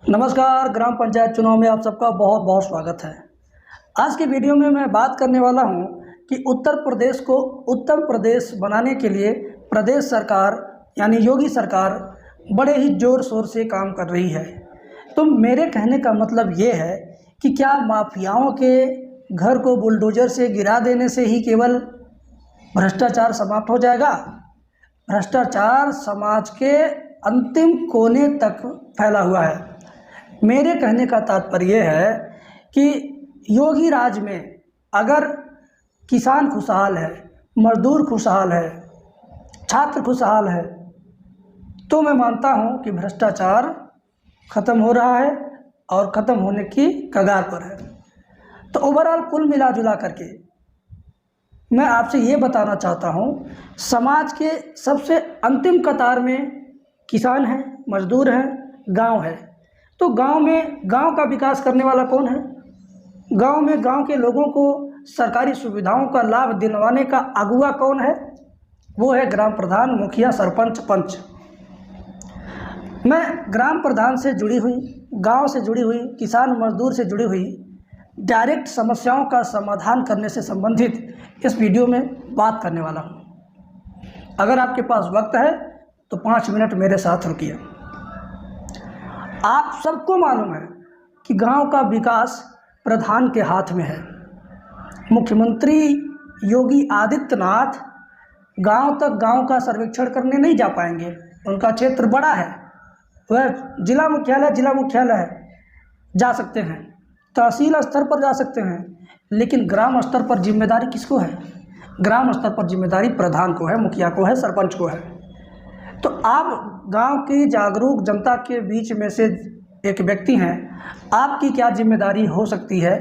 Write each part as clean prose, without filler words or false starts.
नमस्कार। ग्राम पंचायत चुनाव में आप सबका बहुत बहुत स्वागत है। आज की वीडियो में मैं बात करने वाला हूं कि उत्तर प्रदेश को उत्तम प्रदेश बनाने के लिए प्रदेश सरकार यानी योगी सरकार बड़े ही ज़ोर शोर से काम कर रही है। तो मेरे कहने का मतलब ये है कि क्या माफियाओं के घर को बुलडोजर से गिरा देने से ही केवल भ्रष्टाचार समाप्त हो जाएगा? भ्रष्टाचार समाज के अंतिम कोने तक फैला हुआ है। मेरे कहने का तात्पर्य है कि योगी राज में अगर किसान खुशहाल है, मजदूर खुशहाल है, छात्र खुशहाल है, तो मैं मानता हूं कि भ्रष्टाचार ख़त्म हो रहा है और ख़त्म होने की कगार पर है। तो ओवरऑल कुल मिला जुला करके मैं आपसे ये बताना चाहता हूं, समाज के सबसे अंतिम कतार में किसान है, मजदूर है, गांव है। तो गांव में गांव का विकास करने वाला कौन है? गांव में गांव के लोगों को सरकारी सुविधाओं का लाभ दिलवाने का अगुवा कौन है? वो है ग्राम प्रधान, मुखिया, सरपंच, पंच। मैं ग्राम प्रधान से जुड़ी हुई, गांव से जुड़ी हुई, किसान मजदूर से जुड़ी हुई डायरेक्ट समस्याओं का समाधान करने से संबंधित इस वीडियो में बात करने वाला हूं। अगर आपके पास वक्त है तो 5 मिनट मेरे साथ रुकिए। आप सबको मालूम है कि गांव का विकास प्रधान के हाथ में है। मुख्यमंत्री योगी आदित्यनाथ गांव तक गांव का सर्वेक्षण करने नहीं जा पाएंगे। उनका क्षेत्र बड़ा है, वह जिला मुख्यालय है, जा सकते हैं, तहसील स्तर पर जा सकते हैं, लेकिन ग्राम स्तर पर जिम्मेदारी किसको है? ग्राम स्तर पर जिम्मेदारी प्रधान को है, मुखिया को है, सरपंच को है। तो आप गांव की जागरूक जनता के बीच में से एक व्यक्ति हैं, आपकी क्या जिम्मेदारी हो सकती है?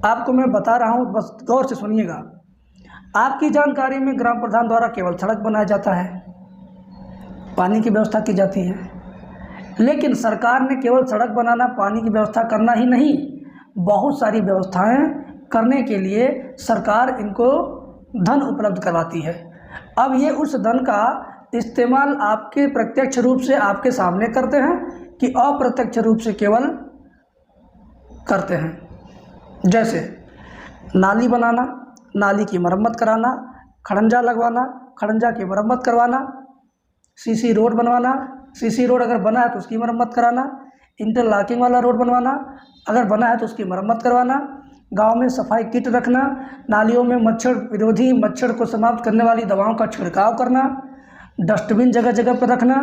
आपको मैं बता रहा हूं, बस गौर से सुनिएगा। आपकी जानकारी में ग्राम प्रधान द्वारा केवल सड़क बनाया जाता है, पानी की व्यवस्था की जाती है, लेकिन सरकार ने केवल सड़क बनाना, पानी की व्यवस्था करना ही नहीं, बहुत सारी व्यवस्थाएं करने के लिए सरकार इनको धन उपलब्ध करवाती है। अब ये उस धन का इस्तेमाल आपके प्रत्यक्ष रूप से आपके सामने करते हैं कि अप्रत्यक्ष रूप से केवल करते हैं। जैसे नाली बनाना, नाली की मरम्मत कराना, खड़ंजा लगवाना, खड़ंजा की मरम्मत करवाना, सीसी रोड बनवाना, सीसी रोड अगर बना है तो उसकी मरम्मत कराना, इंटरलॉकिंग वाला रोड बनवाना, अगर बना है तो उसकी मरम्मत करवाना, गांव में सफाई किट रखना, नालियों में मच्छर विरोधी, मच्छर को समाप्त करने वाली दवाओं का छिड़काव करना, डस्टबिन जगह जगह पर रखना,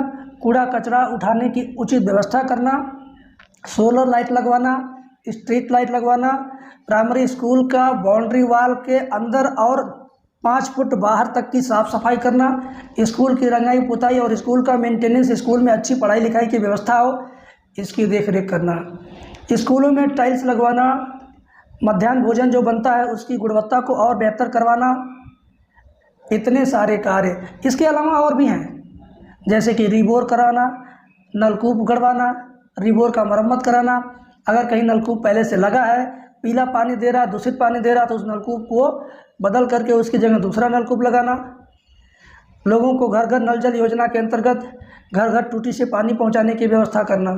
कूड़ा कचरा उठाने की उचित व्यवस्था करना, सोलर लाइट लगवाना, स्ट्रीट लाइट लगवाना, प्राइमरी स्कूल का बाउंड्री वाल के अंदर और 5 फुट बाहर तक की साफ़ सफाई करना, स्कूल की रंगाई पुताई और स्कूल का मेंटेनेंस, स्कूल में अच्छी पढ़ाई लिखाई की व्यवस्था हो, इसकी देखरेख करना, स्कूलों में टाइल्स लगवाना, मध्याह्न भोजन जो बनता है उसकी गुणवत्ता को और बेहतर करवाना। इतने सारे कार्य इसके अलावा और भी हैं, जैसे कि रिबोर कराना, नलकूप गड़वाना, रिबोर का मरम्मत कराना। अगर कहीं नलकूप पहले से लगा है, पीला पानी दे रहा, दूषित पानी दे रहा, तो उस नलकूप को बदल करके उसकी जगह दूसरा नलकूप लगाना। लोगों को घर घर नल जल योजना के अंतर्गत घर घर टूटी से पानी पहुंचाने की व्यवस्था करना,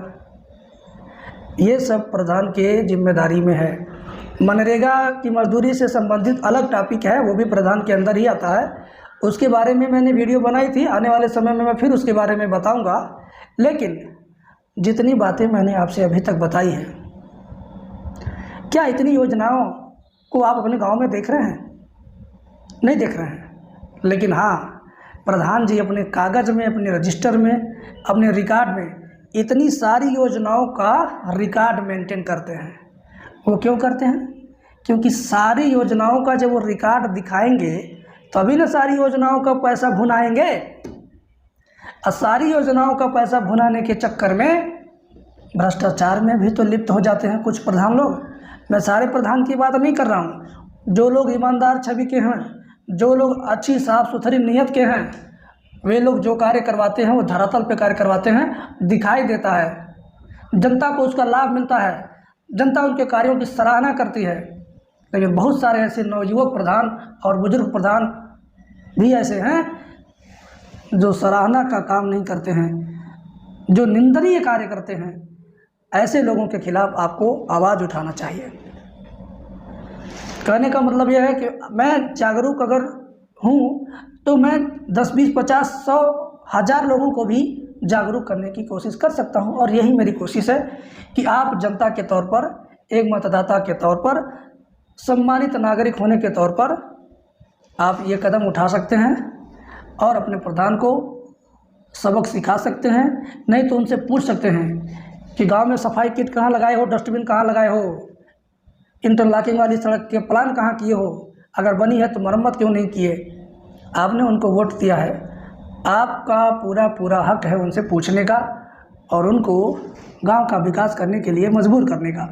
ये सब प्रधान के जिम्मेदारी में है। मनरेगा की मजदूरी से संबंधित अलग टॉपिक है, वो भी प्रधान के अंदर ही आता है। उसके बारे में मैंने वीडियो बनाई थी, आने वाले समय में मैं फिर उसके बारे में बताऊंगा। लेकिन जितनी बातें मैंने आपसे अभी तक बताई हैं, क्या इतनी योजनाओं को आप अपने गांव में देख रहे हैं? नहीं देख रहे हैं। लेकिन हाँ, प्रधान जी अपने कागज़ में, अपने रजिस्टर में, अपने रिकॉर्ड में इतनी सारी योजनाओं का रिकॉर्ड मेंटेन करते हैं। वो क्यों करते हैं? क्योंकि सारी योजनाओं का जब वो रिकॉर्ड दिखाएंगे तभी ना सारी योजनाओं का पैसा भुनाएंगे। और सारी योजनाओं का पैसा भुनाने के चक्कर में भ्रष्टाचार में भी तो लिप्त हो जाते हैं कुछ प्रधान लोग। मैं सारे प्रधान की बात नहीं कर रहा हूँ। जो लोग ईमानदार छवि के हैं, जो लोग अच्छी साफ सुथरी नीयत के हैं, वे लोग जो कार्य करवाते हैं वो धरातल पे कार्य करवाते हैं, दिखाई देता है, जनता को उसका लाभ मिलता है, जनता उनके कार्यों की सराहना करती है। लेकिन बहुत सारे ऐसे नवयुवक प्रधान और बुजुर्ग प्रधान भी ऐसे हैं जो सराहना का काम नहीं करते हैं, जो निंदनीय कार्य करते हैं, ऐसे लोगों के खिलाफ आपको आवाज़ उठाना चाहिए। कहने का मतलब यह है कि मैं जागरूक अगर हूँ तो मैं 10, 20, 50, 100, 1000 लोगों को भी जागरूक करने की कोशिश कर सकता हूँ। और यही मेरी कोशिश है कि आप जनता के तौर पर, एक मतदाता के तौर पर, सम्मानित नागरिक होने के तौर पर आप ये कदम उठा सकते हैं और अपने प्रधान को सबक सिखा सकते हैं। नहीं तो उनसे पूछ सकते हैं कि गांव में सफाई किट कहाँ लगाए हो, डस्टबिन कहाँ लगाए हो, इंटरलॉकिंग वाली सड़क के प्लान कहाँ किए हो, अगर बनी है तो मरम्मत क्यों नहीं किए। आपने उनको वोट दिया है, आपका पूरा हक है उनसे पूछने का और उनको गांव का विकास करने के लिए मजबूर करने का।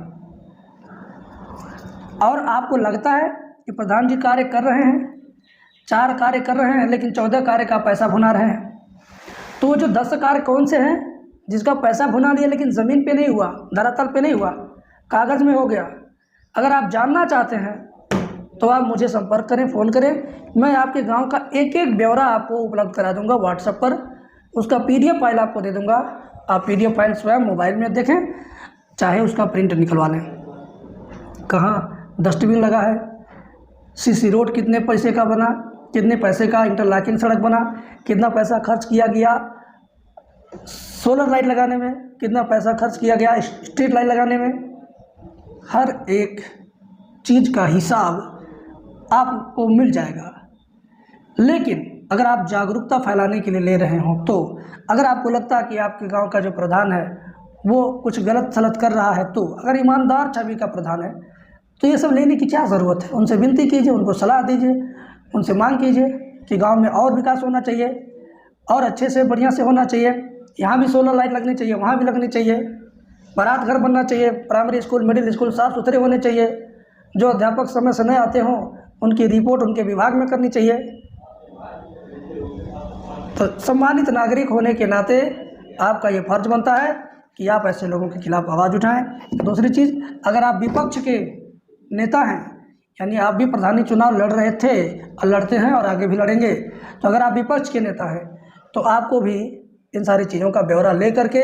और आपको लगता है कि प्रधान जी कार्य कर रहे हैं, 4 कार्य कर रहे हैं, लेकिन 14 कार्य का पैसा भुना रहे हैं, तो वो जो 10 कार्य कौन से हैं जिसका पैसा भुना लिया लेकिन ज़मीन पे नहीं हुआ, धरातल पे नहीं हुआ, कागज़ में हो गया। अगर आप जानना चाहते हैं तो आप मुझे संपर्क करें, फ़ोन करें। मैं आपके गांव का एक एक ब्यौरा आपको उपलब्ध करा दूंगा व्हाट्सएप पर, उसका PDF फाइल आपको दे दूंगा। आप PDF फाइल स्वयं मोबाइल में देखें, चाहे उसका प्रिंट निकलवा लें। कहाँ डस्टबिन लगा है, CC रोड कितने पैसे का बना, कितने पैसे का इंटरलॉकिंग सड़क बना, कितना पैसा खर्च किया गया सोलर लाइट लगाने में, कितना पैसा खर्च किया गया स्ट्रीट लाइट लगाने में, हर एक चीज़ का हिसाब आपको मिल जाएगा। लेकिन अगर आप जागरूकता फैलाने के लिए ले रहे हो, तो अगर आपको लगता है कि आपके गांव का जो प्रधान है वो कुछ गलत सलत कर रहा है, तो अगर ईमानदार छवि का प्रधान है तो ये सब लेने की क्या ज़रूरत है। उनसे विनती कीजिए, उनको सलाह दीजिए, उनसे मांग कीजिए कि गांव में और विकास होना चाहिए और अच्छे से बढ़िया से होना चाहिए। यहाँ भी सोलर लाइट लगनी चाहिए, वहाँ भी लगनी चाहिए, बारात घर बनना चाहिए, प्राइमरी स्कूल, मिडिल स्कूल साफ़ सुथरे होने चाहिए, जो अध्यापक समय से नहीं आते हों उनकी रिपोर्ट उनके विभाग में करनी चाहिए। तो सम्मानित नागरिक होने के नाते आपका ये फर्ज बनता है कि आप ऐसे लोगों के खिलाफ आवाज़ उठाएं। दूसरी चीज़, अगर आप विपक्ष के नेता हैं, यानी आप भी प्रधानी चुनाव लड़ रहे थे और लड़ते हैं और आगे भी लड़ेंगे, तो अगर आप विपक्ष के नेता हैं तो आपको भी इन सारी चीज़ों का ब्यौरा ले करके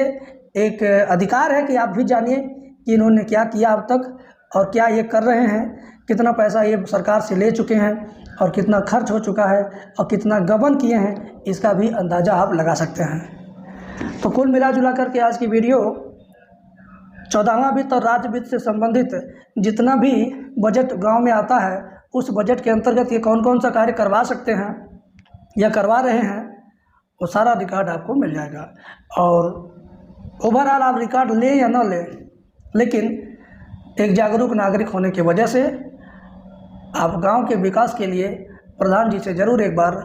एक अधिकार है कि आप भी जानिए कि इन्होंने क्या किया अब तक और क्या ये कर रहे हैं, कितना पैसा ये सरकार से ले चुके हैं और कितना खर्च हो चुका है और कितना गबन किए हैं, इसका भी अंदाज़ा आप लगा सकते हैं। तो कुल मिला जुला करके आज की वीडियो 14वां वित्त और राज्य वित्त से संबंधित जितना भी बजट गांव में आता है, उस बजट के अंतर्गत ये कौन कौन सा कार्य करवा सकते हैं या करवा रहे हैं, वो सारा रिकॉर्ड आपको मिल जाएगा। और ओवरऑल आप रिकॉर्ड लें या ना लें, लेकिन एक जागरूक नागरिक होने की वजह से आप गांव के विकास के लिए प्रधान जी से ज़रूर एक बार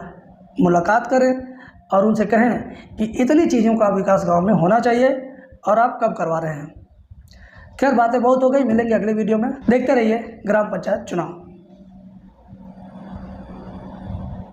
मुलाकात करें और उनसे कहें कि इतनी चीज़ों का विकास गांव में होना चाहिए और आप कब करवा रहे हैं। खैर, बातें बहुत हो गई, मिलेंगे अगले वीडियो में। देखते रहिए ग्राम पंचायत चुनाव।